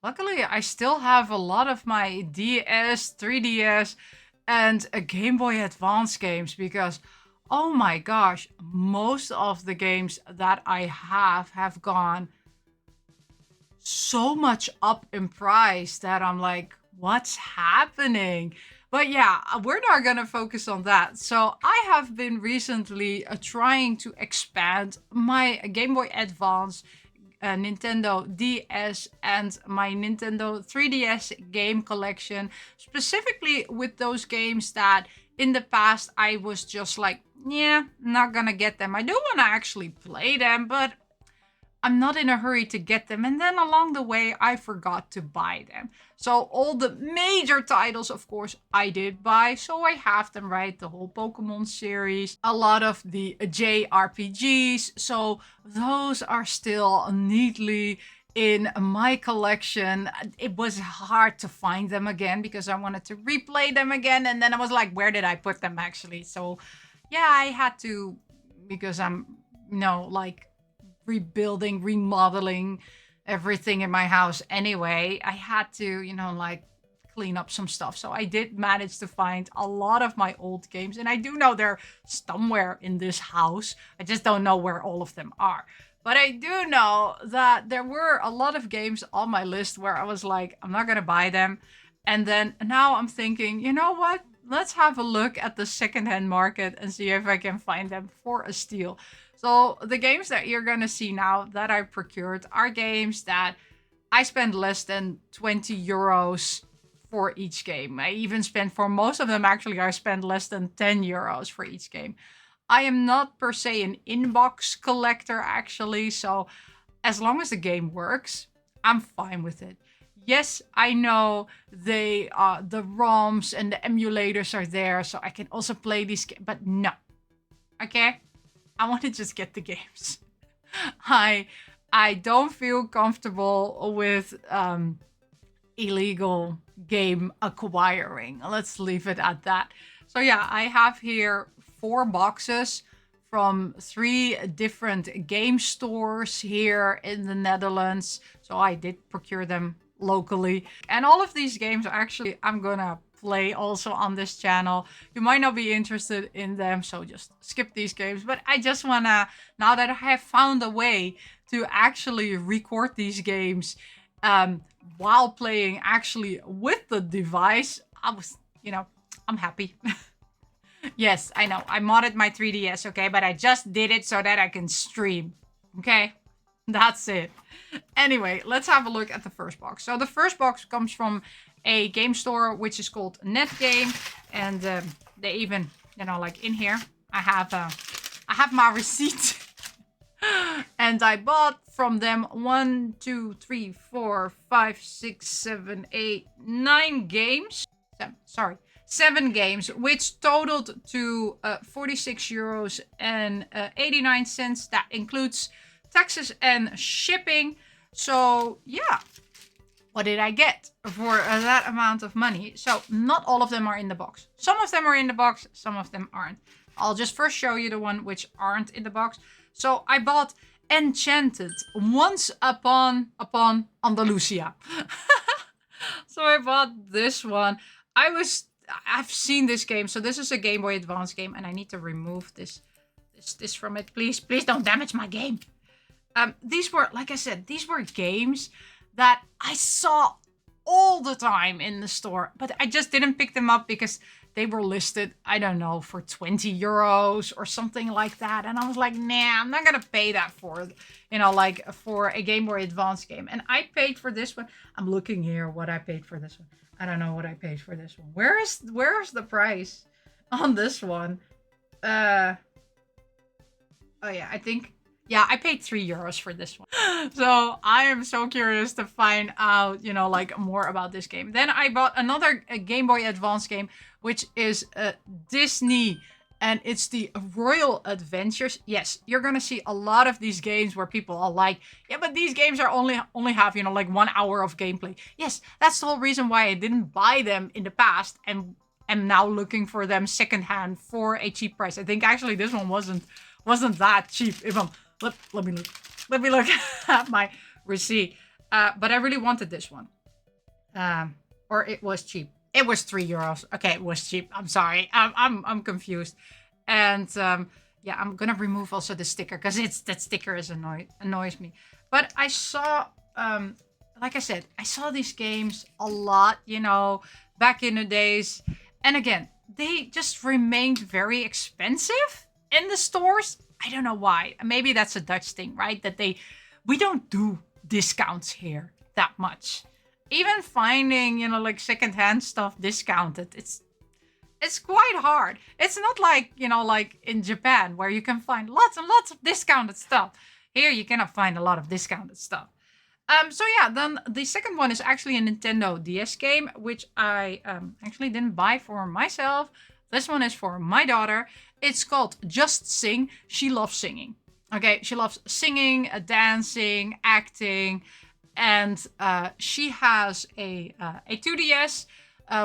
luckily, I still have a lot of my DS, 3DS, and Game Boy Advance games because, oh my gosh, most of the games that I have gone so much up in price that I'm like, what's happening? But yeah, we're not gonna focus on that. So I have been recently trying to expand my Game Boy Advance, Nintendo DS, and my Nintendo 3DS game collection, specifically with those games that in the past I was just like, yeah, not gonna get them. I do want to actually play them, but I'm not in a hurry to get them. And then along the way, I forgot to buy them. So all the major titles, of course, I did buy. So I have them, right? The whole Pokemon series, a lot of the JRPGs. So those are still neatly in my collection. It was hard to find them again because I wanted to replay them again. And then I was like, where did I put them actually? So yeah, I had to, because I'm, like, rebuilding, remodeling everything in my house anyway. I had to, like, clean up some stuff. So I did manage to find a lot of my old games. And I do know they're somewhere in this house. I just don't know where all of them are. But I do know that there were a lot of games on my list where I was like, I'm not going to buy them. And then now I'm thinking, you know what? Let's have a look at the secondhand market and see if I can find them for a steal. So the games that you're going to see now that I procured are games that I spent less than 20 euros for each game. I even spent, for most of them actually, I spent less than 10 euros for each game. I am not per se an inbox collector actually, so as long as the game works, I'm fine with it. Yes, I know the ROMs and the emulators are there, so I can also play these games, but no. Okay? I want to just get the games. I don't feel comfortable with illegal game acquiring. Let's leave it at that. So yeah, I have here 4 boxes from 3 different game stores here in the Netherlands. So I did procure them locally. And all of these games actually I'm gonna play also on this channel. You might not be interested in them, so just skip these games. But I just wanna, now that I have found a way to actually record these games while playing actually with the device, I was, I'm happy. Yes, I know, I modded my 3DS, okay, but I just did it so that I can stream, okay? That's it. Anyway, let's have a look at the first box. So the first box comes from a game store which is called Netgame, and they even, like in here, I have my receipt, and I bought from them 1, 2, 3, 4, 5, 6, 7, 8, 9 games. 7 games, which totaled to 46 euros and 89 cents. That includes taxes and shipping. So yeah, what did I get for that amount of money? So not all of them are in the box. Some of them are in the box, some of them aren't. I'll just first show you the one which aren't in the box. So I bought Enchanted, Once Upon Andalusia. So I bought this one. I've seen this game. So this is a Game Boy Advance game, and I need to remove this from it. Please don't damage my game. These were, like I said, these were games that I saw all the time in the store, but I just didn't pick them up because they were listed, I don't know, for 20 euros or something like that. And I was like, nah, I'm not going to pay that for, like for a Game Boy Advance game. And I paid for this one. I'm looking here what I paid for this one. I don't know what I paid for this one. Where is the price on this one? Oh yeah, I paid 3 euros for this one. So I am so curious to find out, like more about this game. Then I bought another Game Boy Advance game, which is Disney, and it's the Royal Adventures. Yes, you're gonna see a lot of these games where people are like, yeah, but these games are only have, like 1 hour of gameplay. Yes, that's the whole reason why I didn't buy them in the past, and am now looking for them secondhand for a cheap price. I think actually this one wasn't that cheap. If I'm let me look at my receipt. But I really wanted this one. Or it was cheap. It was €3. Okay, it was cheap. I'm sorry. I'm confused. And yeah, I'm gonna remove also the sticker because that sticker annoys me. But I saw, like I said, I saw these games a lot, you know, back in the days. And again, they just remained very expensive in the stores. I don't know why. Maybe that's a Dutch thing, right? That we don't do discounts here that much. Even finding, you know, like secondhand stuff discounted, it's quite hard. It's not like, you know, like in Japan where you can find lots and lots of discounted stuff. Here you cannot find a lot of discounted stuff. So yeah, then the second one is actually a Nintendo DS game, which I actually didn't buy for myself. This one is for my daughter. It's called Just Sing. She loves singing. Okay, she loves singing, dancing, acting, and she has a 2DS,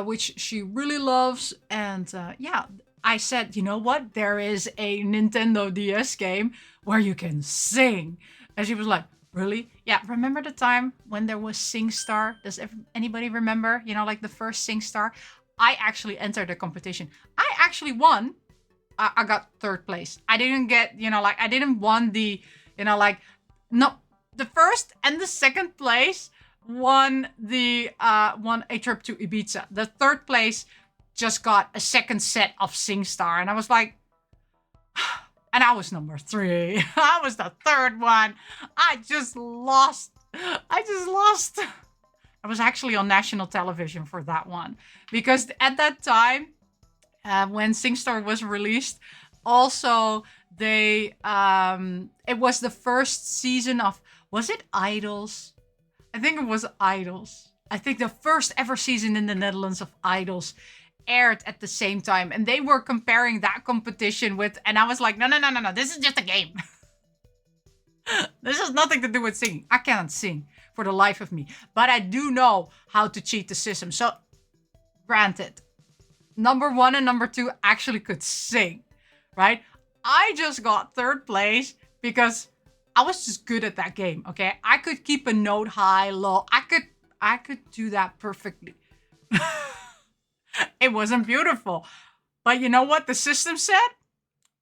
which she really loves. And yeah, I said, you know what? There is a Nintendo DS game where you can sing. And she was like, really? Yeah, remember the time when there was SingStar? Does anybody remember? You know, like the first SingStar? I actually entered the competition. I actually won. I got third place. I didn't get, you know, like, I didn't won the, you know, like, no, the first and the second place won a trip to Ibiza. The third place just got a second set of SingStar. And I was like, and I was number 3. I was the third one. I just lost. I was actually on national television for that one. Because at that time, when SingStar was released, also it was the first season of, was it Idols? I think it was Idols. I think the first ever season in the Netherlands of Idols aired at the same time, and they were comparing that competition with, and I was like, no, this is just a game. This has nothing to do with singing. I cannot sing for the life of me, but I do know how to cheat the system. So granted, number 1 and number 2 actually could sing, right? I just got third place because I was just good at that game. Okay, I could keep a note high, low. I could do that perfectly. It wasn't beautiful. But you know what the system said?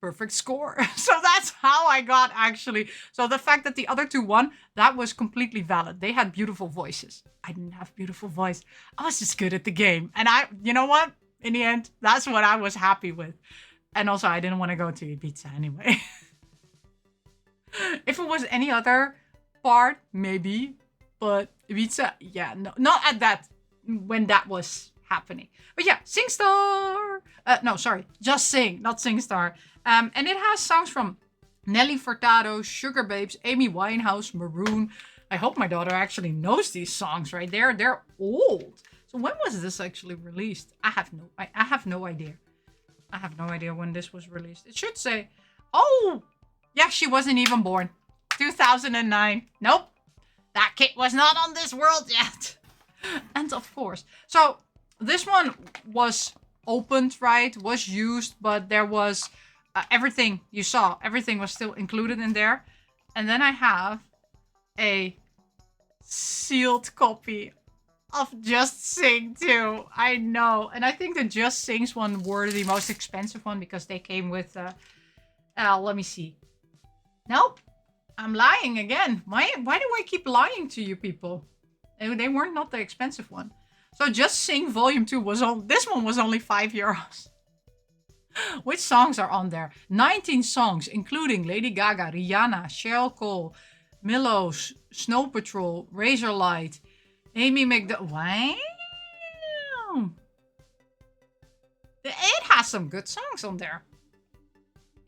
Perfect score. So that's how I got actually. So the fact that the other 2 won, that was completely valid. They had beautiful voices. I didn't have beautiful voice. I was just good at the game. And you know what? In the end, that's what I was happy with. And also, I didn't want to go to Ibiza anyway. If it was any other part, maybe. But Ibiza, yeah, no, not at that, when that was happening. But yeah, SingStar. No, sorry, Just Sing, not SingStar. And it has songs from Nelly Furtado, Sugar Babes, Amy Winehouse, Maroon. I hope my daughter actually knows these songs right there. They're old. So when was this actually released? I have no idea. I have no idea when this was released. It should say, oh, yeah, she wasn't even born. 2009. Nope. That kid was not on this world yet. And of course. So this one was opened, right? Was used, but there was everything you saw. Everything was still included in there. And then I have a sealed copy of Just Sing too. I know. And I think the Just Sings one were the most expensive one because they came with, let me see. Nope. I'm lying again. Why do I keep lying to you people? They weren't not the expensive one. So Just Sing Volume 2 this one was only €5. Which songs are on there? 19 songs, including Lady Gaga, Rihanna, Cheryl Cole, Millows, Snow Patrol, Razorlight, Amy McDowell. Wow. It has some good songs on there.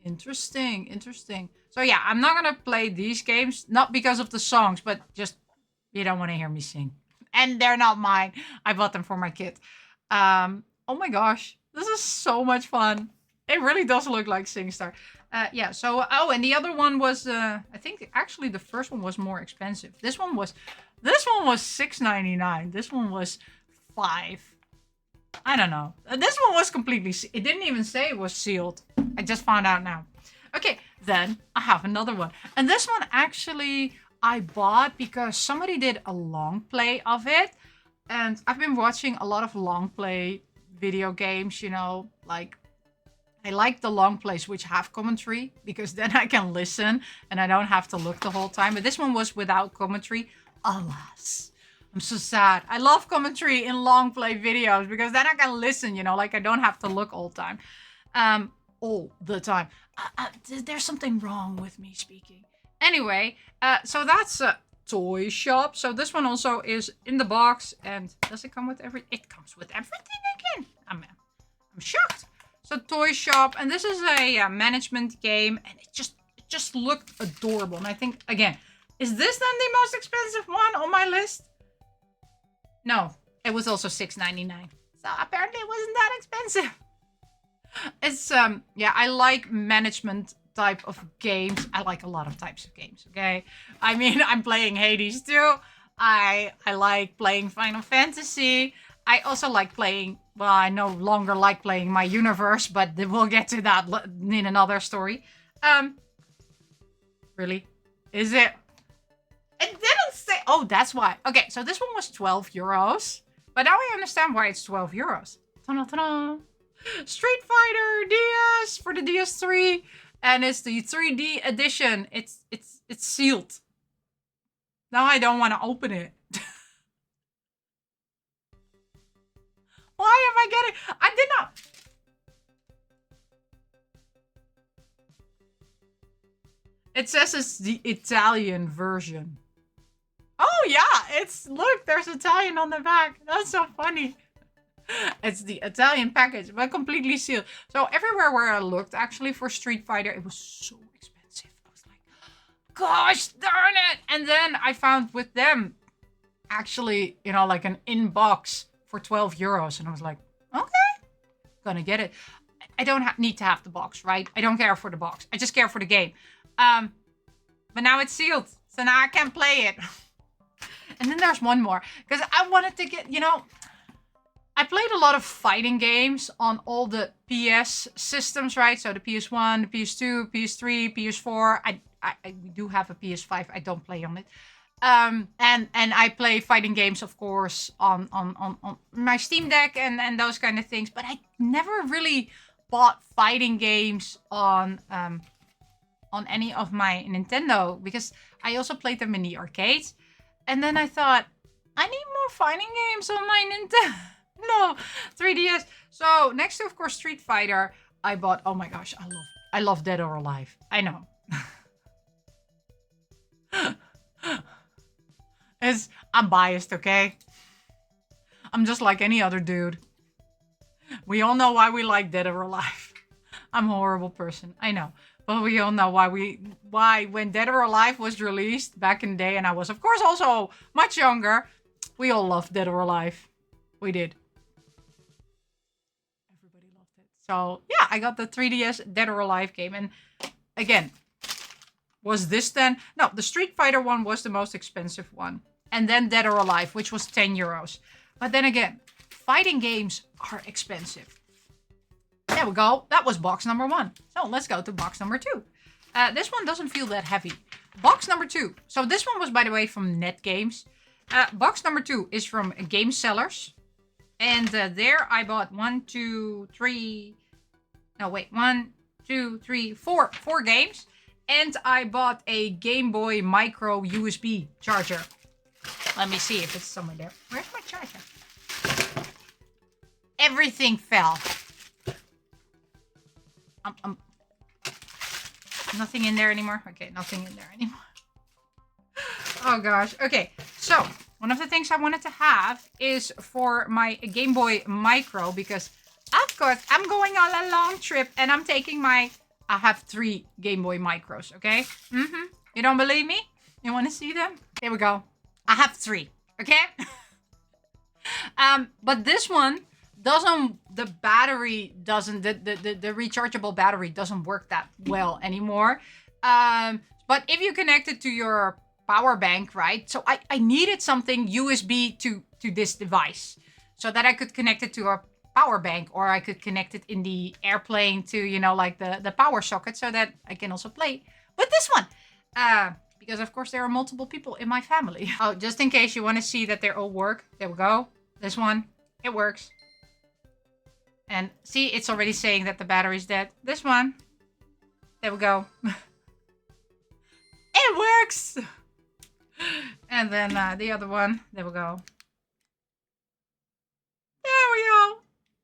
Interesting. So yeah, I'm not gonna play these games, not because of the songs, but just you don't want to hear me sing. And they're not mine. I bought them for my kid. Oh my gosh, this is so much fun. It really does look like SingStar. Yeah, so, oh, and the other one was, I think actually the first one was more expensive. This one was $6.99. This one was $5. I don't know. This one was completely, it didn't even say it was sealed. I just found out now. Okay, then I have another one. And this one actually, I bought because somebody did a long play of it. And I've been watching a lot of long play video games, you know, like I like the long plays which have commentary because then I can listen and I don't have to look the whole time. But this one was without commentary. Alas, I'm so sad. I love commentary in long play videos because then I can listen, you know, like I don't have to look all the time. All the time. There's something wrong with me speaking. Anyway, so that's a toy shop. So this one also is in the box. And does it come with it comes with everything again. I'm shocked. So toy shop, and this is a management game, and it just looked adorable. And I think again, is this then the most expensive one on my list? No, it was also $6.99. So apparently it wasn't that expensive. It's yeah, I like management type of games. I like a lot of types of games, okay? I mean, I'm playing Hades too. I like playing Final Fantasy. I also like playing, well, I no longer like playing My Universe, but we'll get to that in another story. Really? Is it? It didn't say, oh, that's why. Okay, so this one was 12 euros. But now I understand why it's 12 euros. Ta-da-ta-da. Street Fighter DS for the DS3. And it's the 3D edition. It's sealed. Now I don't want to open it. Why am I getting... I did not... It says it's the Italian version. Oh, yeah. Look, there's Italian on the back. That's so funny. It's the Italian package, but completely sealed. So everywhere where I looked, actually, for Street Fighter, it was so expensive. I was like, gosh darn it. And then I found with them, actually, you know, like an in-box for 12 euros. And I was like, okay, gonna get it. I don't need to have the box, right? I don't care for the box. I just care for the game. But now it's sealed. So now I can't play it. And then there's one more. Because I wanted to get, you know... I played a lot of fighting games on all the PS systems, right? So the PS1, the PS2, PS3, PS4. We do have a PS5. I don't play on it. And I play fighting games, of course, on my Steam Deck and those kind of things. But I never really bought fighting games on any of my Nintendo because I also played them in the arcades. And then I thought, I need more fighting games on my Nintendo. No, 3DS. So next to, of course, Street Fighter, I bought. Oh my gosh, I love Dead or Alive. I know. I'm biased, okay? I'm just like any other dude. We all know why we like Dead or Alive. I'm a horrible person, I know. But we all know why when Dead or Alive was released back in the day, and I was, of course, also much younger, we all loved Dead or Alive. We did. Everybody loved it. So, yeah, I got the 3DS Dead or Alive game. And again, was this then? No, the Street Fighter one was the most expensive one. And then Dead or Alive, which was 10 euros. But then again, fighting games are expensive. There we go. That was box number 1. So let's go to box number 2. This one doesn't feel that heavy. Box number 2. So this one was, by the way, from Net Games. Box number 2 is from Game Sellers. And there I bought 4 games. And I bought a Game Boy Micro USB charger. Let me see if it's somewhere there. Where's my charger? Everything fell. Nothing in there anymore? Okay, nothing in there anymore. Oh gosh. Okay, so one of the things I wanted to have is for my Game Boy Micro, because of course I'm going on a long trip and I'm taking I have 3 Game Boy Micros, okay? You don't believe me? You want to see them? Here we go. I have 3, okay? But this one the rechargeable battery doesn't work that well anymore. But if you connect it to your power bank, right? So I needed something USB to this device so that I could connect it to a power bank, or I could connect it in the airplane to, you know, like the power socket, so that I can also play with this one. because of course there are multiple people in my family. Oh, just in case you want to see that they all work. There we go. This one, it works. And see, it's already saying that the battery's dead. This one, there we go. It works! And then the other one, there we go. There we go.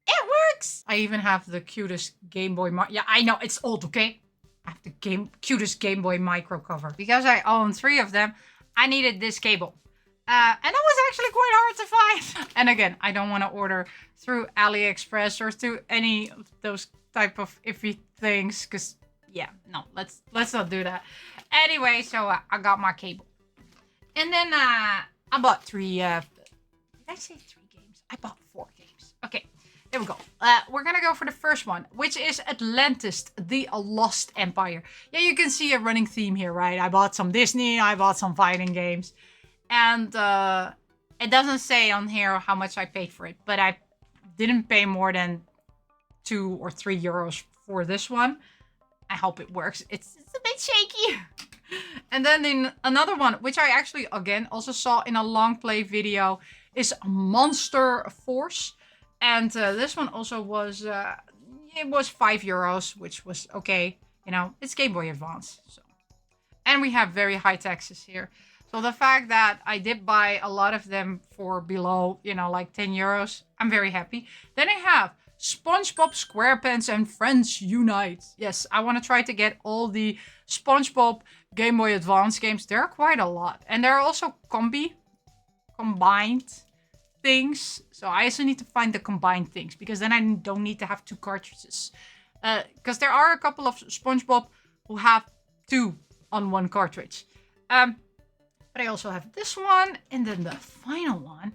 It works! I even have the cutest Game Boy yeah, I know, it's old, okay? I have the cutest Game Boy Micro cover. Because I own 3 of them, I needed this cable. And that was actually quite hard to find. And again, I don't want to order through AliExpress or through any of those type of iffy things. Because, yeah, no, let's not do that. Anyway, so I got my cable. And then I bought 3, did I say 3 games? I bought 4 games. Okay, there we go. We're gonna go for the first one, which is Atlantis, the Lost Empire. Yeah, you can see a running theme here, right? I bought some Disney, I bought some fighting games. And it doesn't say on here how much I paid for it, but I didn't pay more than 2 or 3 euros for this one. I hope it works. It's a bit shaky. And then in another one, which I actually, again, also saw in a long play video, is Monster Force. And this one also was, it was 5 euros, which was okay. You know, it's Game Boy Advance. So. And we have very high taxes here. So the fact that I did buy a lot of them for below, you know, like 10 euros, I'm very happy. Then I have SpongeBob SquarePants and Friends Unite. Yes, I want to try to get all the SpongeBob Game Boy Advance games. There are quite a lot. And there are also combined things. So I also need to find the combined things, because then I don't need to have 2 cartridges. Because there are a couple of SpongeBob who have 2 on 1 cartridge. But I also have this one, and then the final one,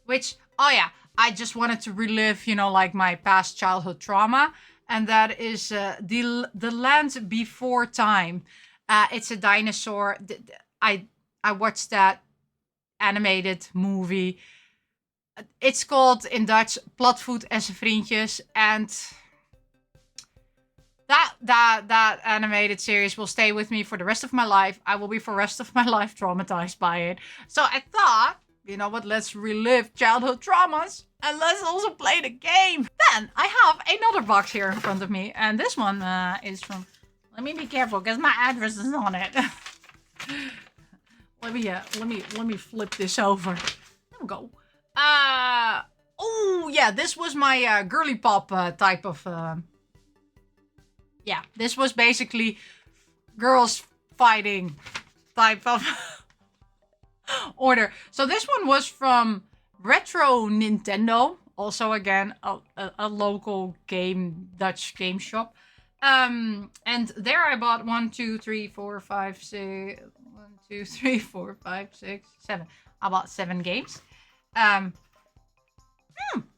which, oh yeah, I just wanted to relive, you know, like my past childhood trauma. And that is the Land Before Time. It's a dinosaur. I watched that animated movie. It's called in Dutch Platvoet en zijn vriendjes. And that animated series will stay with me for the rest of my life. I will be for the rest of my life traumatized by it. So I thought, you know what, let's relive childhood traumas and let's also play the game. Then I have another box here in front of me, and this one is from, let me be careful because my address is on it. let me flip this over. There we go. Oh yeah, this was my girly pop type of yeah, this was basically girls fighting type of order. So this one was from Retro Nintendo. Also, again, a local Dutch game shop. And there I bought 1, 2, 3, 4, 5, 6. 1, 2, 3, 4, 5, 6, 7. I bought 7 games.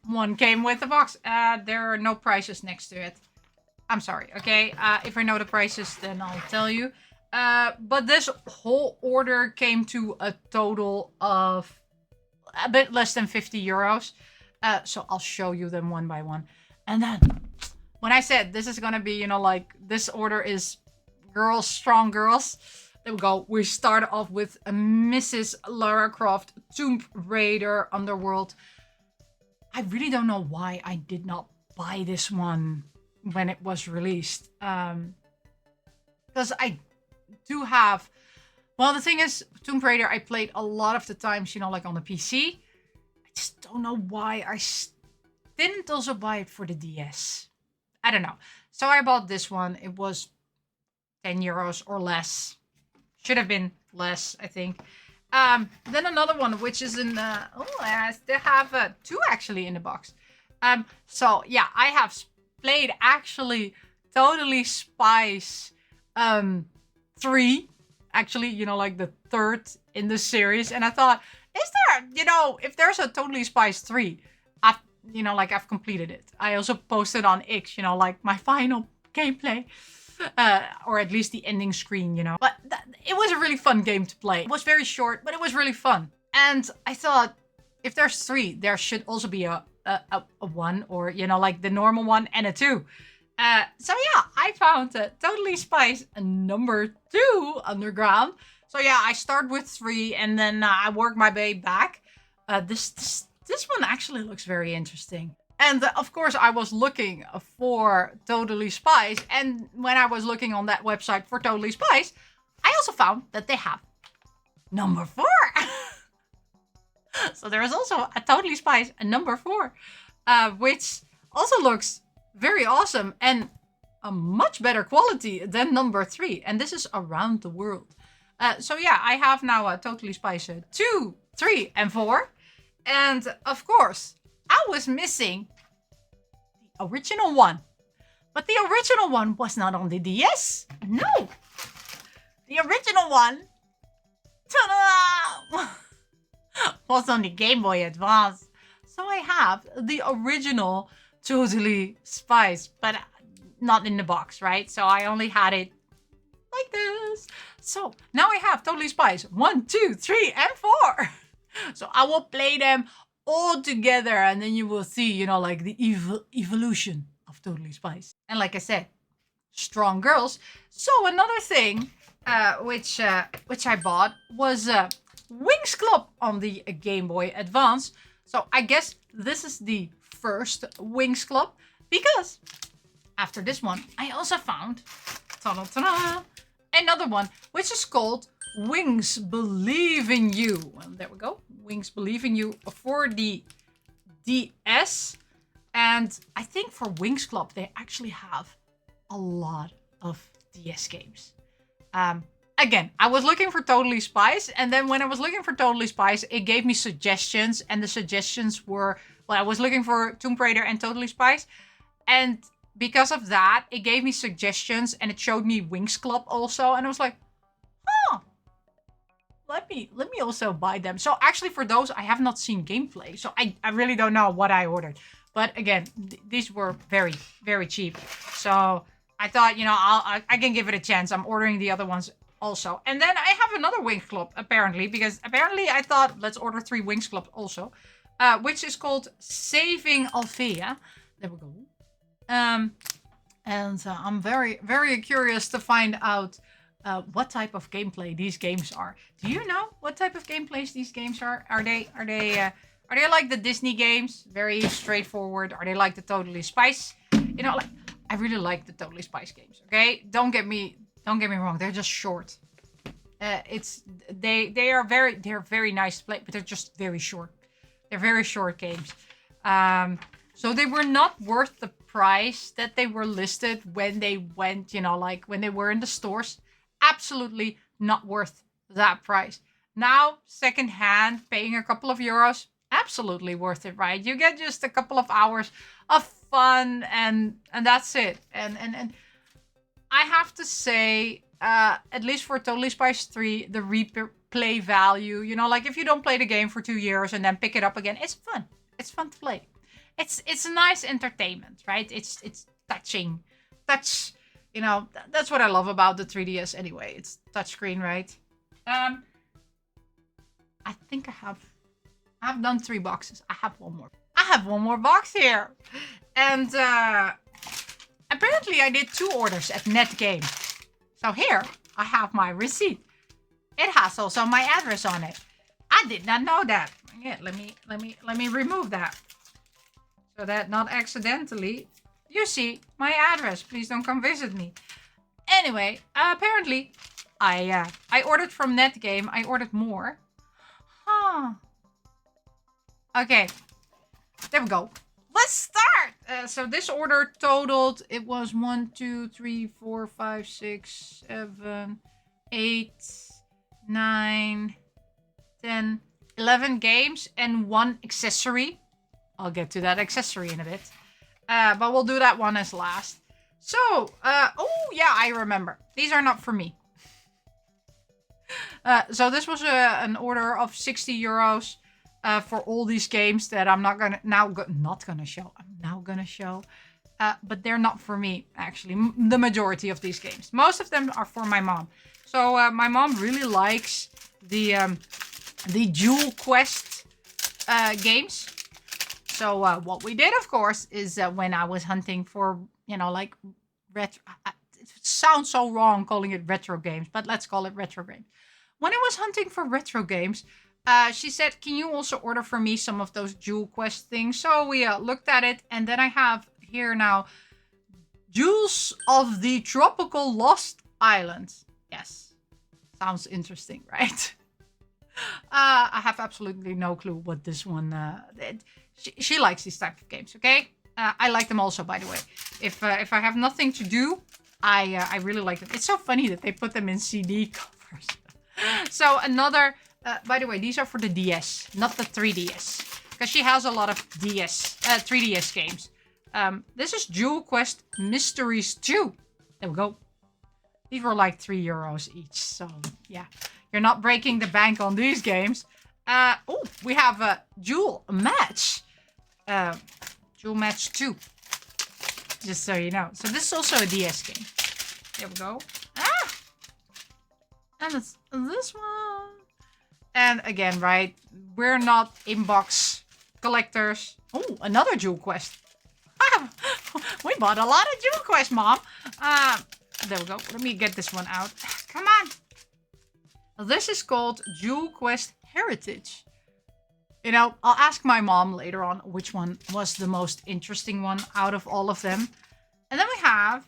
One came with the box. There are no prices next to it. I'm sorry, okay? If I know the prices, then I'll tell you. But this whole order came to a total of a bit less than 50 euros. So I'll show you them one by one. And then, when I said this is gonna be, you know, like, this order is girls, strong girls. There we go. We start off with Mrs. Lara Croft, Tomb Raider, Underworld. I really don't know why I did not buy this one when it was released. Because I do have... Well, the thing is, Tomb Raider, I played a lot of the times, you know, like on the PC. I just don't know why I didn't also buy it for the DS. I don't know. So I bought this one. It was 10 euros or less. Should have been less, I think. Then another one, which is in... I still have 2 actually in the box. So, yeah, I have played actually Totally Spies 3. Actually, you know, like the 3rd in the series. And I thought, is there, you know, if there's a Totally Spies 3, I've completed it. I also posted on X, you know, like my final gameplay. Or at least the ending screen, you know. But it was a really fun game to play. It was very short, but it was really fun. And I thought, if there's 3, there should also be a 1, or, you know, like the normal one and a 2. So yeah, I found Totally Spies number 2 Underground. So yeah, I start with 3 and then I work my way back. This one actually looks very interesting. And of course, I was looking for Totally Spies. And when I was looking on that website for Totally Spies, I also found that they have number 4. So there is also a Totally Spies number 4, which also looks very awesome and a much better quality than number 3. And this is around the world. So yeah, I have now a Totally Spies 2, 3, and 4. And of course, I was missing the original one. But the original one was not on the DS. No. The original one, ta-da, was on the Game Boy Advance. So I have the original Totally Spies, but not in the box, right? So I only had it like this. So now I have Totally Spies 1, 2, 3, and 4. So I will play them all together and then you will see, you know, like the evolution of Totally Spies. And like I said, strong girls. So another thing which I bought was Winx Club on the Game Boy Advance. So I guess this is the first Winx Club because after this one, I also found ta-da-ta-da, another one, which is called Wings Believe in You. And there we go. Wings Believe in You for the DS. And I think for Winx Club, they actually have a lot of DS games. Again, I was looking for Totally Spies. And then when I was looking for Totally Spies, it gave me suggestions. And the suggestions were, well, I was looking for Tomb Raider and Totally Spies. And because of that, it gave me suggestions and it showed me Winx Club also. And I was like, huh, let me also buy them. So actually for those, I have not seen gameplay. So I really don't know what I ordered. But again, these were very, very cheap. So I thought, you know, I can give it a chance. I'm ordering the other ones also. And then I have another Winx Club, apparently. Because apparently I thought, let's order 3 Winx Clubs also. Which is called Saving Althea. There we go. And I'm very, very curious to find out what type of gameplay these games are. Do you know what type of gameplays these games are? Are they like the Disney games? Very straightforward. Are they like the Totally Spies? You know, like I really like the Totally Spies games. Okay, don't get me wrong. They're just short. They're very nice to play, but they're just very short. They're very short games. So they were not worth the price that they were listed when they went, you know, like when they were in the stores. Absolutely not worth that price. Now, secondhand, paying a couple of euros, absolutely worth it, right? You get just a couple of hours of fun and that's it. And I have to say, at least for Totally Spies 3, the replay value, you know, like if you don't play the game for 2 years and then pick it up again, it's fun. It's fun to play. It's a nice entertainment, right? It's touching. Touch, you know, that's what I love about the 3DS anyway. It's touchscreen, right? I think I've done 3 boxes. I have one more. I have one more box here. And apparently I did 2 orders at Netgame. So here I have my receipt. It has also my address on it. I did not know that. Yeah, let me remove that. So that not accidentally you see my address. Please don't come visit me. Anyway, apparently I ordered from Netgame. I ordered more. Huh. Okay. There we go. Let's start. So this order totaled, it was 1, 2, 3, 4, 5, 6, 7, 8, 9, 10, 11 games and 1 accessory. I'll get to that accessory in a bit. But we'll do that one as last. So, oh yeah, I remember. These are not for me. So this was an order of 60 euros for all these games that I'm not gonna show. But they're not for me, actually. The majority of these games. Most of them are for my mom. So my mom really likes the Jewel Quest games. So what we did, of course, is when I was hunting for, you know, like retro. It sounds so wrong calling it retro games, but let's call it retro games. when I was hunting for retro games, she said, can you also order for me some of those Jewel Quest things? So we looked at it, and then I have here now Jewels of the Tropical Lost Island. Yes. Sounds interesting, right? I have absolutely no clue what this one... she likes these type of games, okay? I like them also, by the way. If I have nothing to do, I really like them. It's so funny that they put them in CD covers. So another... by the way, these are for the DS, not the 3DS. Because she has a lot of 3DS games. This is Jewel Quest Mysteries 2. There we go. These were like €3 each. So, yeah. You're not breaking the bank on these games. Oh, we have a Jewel Match. Jewel Match 2. Just so you know. So this is also a DS game. There we go. Ah! And it's this one. And again, right? We're not inbox collectors. Oh, another Jewel Quest. We bought a lot of Jewel Quest, Mom. There we go. Let me get this one out. Come on. This is called Jewel Quest Heritage. You know, I'll ask my mom later on which one was the most interesting one out of all of them. And then we have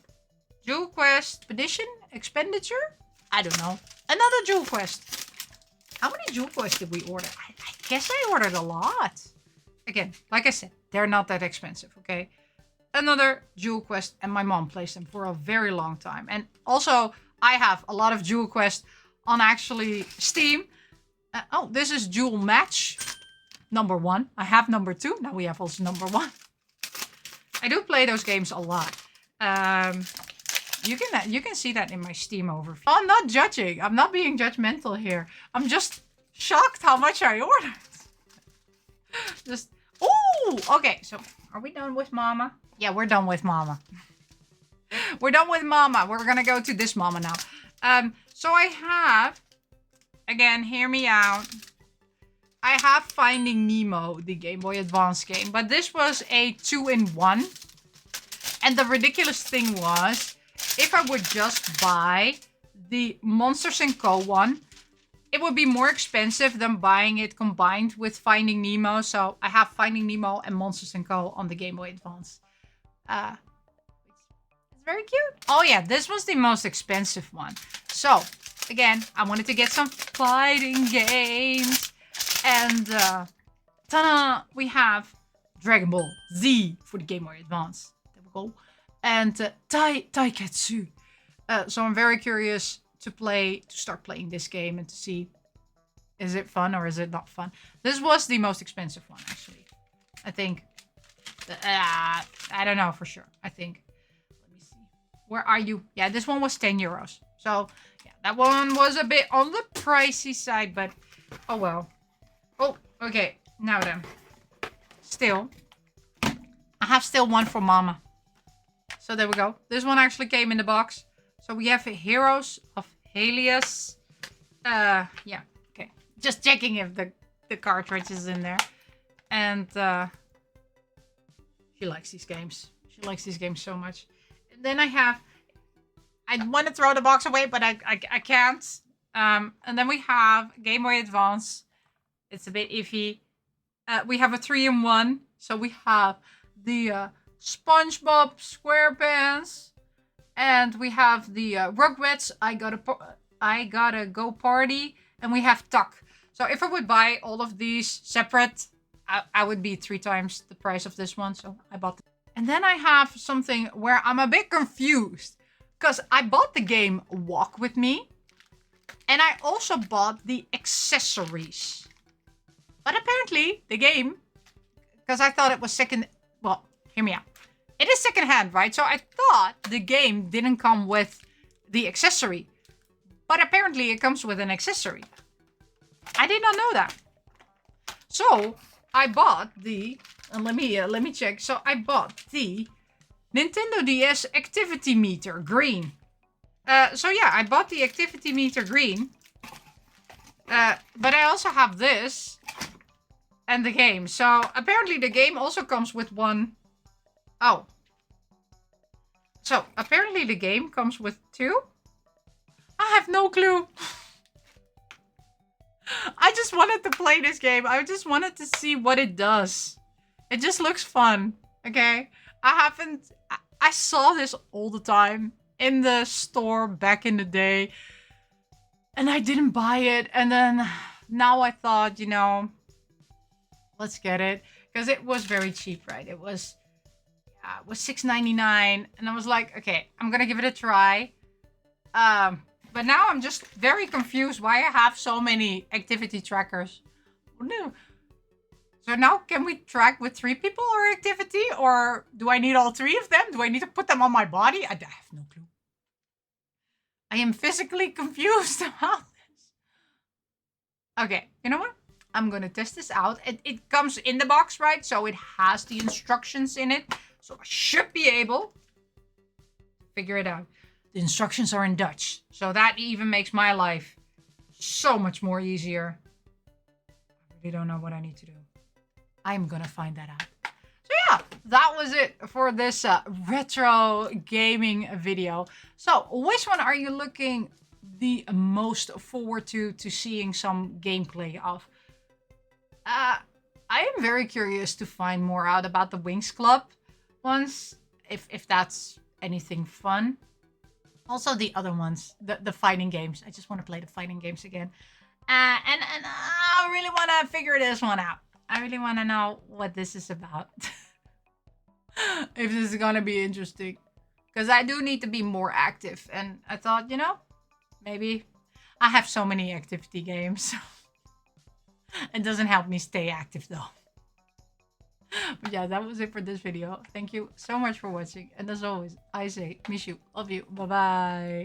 Jewel Quest Expedition Expenditure. I don't know. Another Jewel Quest. How many Jewel Quests did we order? I guess I ordered a lot. Again, like I said, they're not that expensive, okay? Another Jewel Quest, and my mom plays them for a very long time. And also, I have a lot of Jewel Quest on actually Steam. Oh, this is Jewel Match number 1. I have number 2. Now we have also number 1. I do play those games a lot. You can see that in my Steam overview. Oh, I'm not judging. I'm not being judgmental here. I'm just shocked how much I ordered. Just, oh, okay. So, are we done with Mama? Yeah, we're done with Mama. We're done with Mama. We're gonna go to this Mama now. So I have, again, hear me out. I have Finding Nemo, the Game Boy Advance game, but this was a 2-in-1. And the ridiculous thing was, if I would just buy the Monsters & Co. one, it would be more expensive than buying it combined with Finding Nemo. So I have Finding Nemo and Monsters & Co. on the Game Boy Advance. It's very cute. Oh yeah, this was the most expensive one. So, again, I wanted to get some fighting games. And, ta-da! We have Dragon Ball Z for the Game Boy Advance. There we go. And Taiketsu. So I'm very curious to start playing this game and to see, is it fun or is it not fun? This was the most expensive one, actually. I think. I don't know for sure. I think. Let me see. Where are you? Yeah, this one was €10. So, yeah, that one was a bit on the pricey side, but oh well. Oh, okay. Now then. Still. I have still one for Mama. So there we go. This one actually came in the box. So we have Heroes of Helios. Yeah. Okay. Just checking if the cartridge is in there. And she likes these games. She likes these games so much. And then I want to throw the box away, but I can't. And then we have Game Boy Advance. It's a bit iffy. We have a 3-in-1. So we have the SpongeBob SquarePants. And we have the Rugrats, I Gotta Go Party. And we have Tuck. So if I would buy all of these separate, I would be 3 times the price of this one. So I bought it. And then I have something where I'm a bit confused. Because I bought the game Walk With Me. And I also bought the accessories. But apparently the game, because I thought it was second, well, hear me out. It is secondhand, right? So I thought the game didn't come with the accessory. But apparently it comes with an accessory. I did not know that. So I bought the, and let me check. So I bought the Nintendo DS Activity Meter Green. So yeah, I bought the Activity Meter Green. But I also have this and the game. So apparently the game also comes with one. Oh. So apparently the game comes with 2. I have no clue. I just wanted to play this game. I just wanted to see what it does. It just looks fun. Okay. I saw this all the time in the store back in the day. And I didn't buy it. And then now I thought, you know, let's get it. Because it was very cheap, right? It was $6.99. And I was like, okay, I'm going to give it a try. But now I'm just very confused why I have so many activity trackers. Oh, no. So now can we track with 3 people or activity? Or do I need all 3 of them? Do I need to put them on my body? I have no clue. I am physically confused about this. Okay, you know what? I'm going to test this out. It comes in the box, right? So it has the instructions in it. So I should be able to figure it out. The instructions are in Dutch. So that even makes my life so much more easier. I really don't know what I need to do. I'm going to find that out. So yeah, that was it for this retro gaming video. So which one are you looking the most forward to seeing some gameplay of? I am very curious to find more out about the Wings Club ones, if that's anything fun. Also the other ones, the fighting games. I just want to play the fighting games again. And I really want to figure this one out. I really want to know what this is about. If this is going to be interesting. Because I do need to be more active. And I thought, you know, maybe I have so many activity games. It doesn't help me stay active though. But yeah, that was it for this video. Thank you so much for watching. And as always, I say, miss you, love you, bye-bye.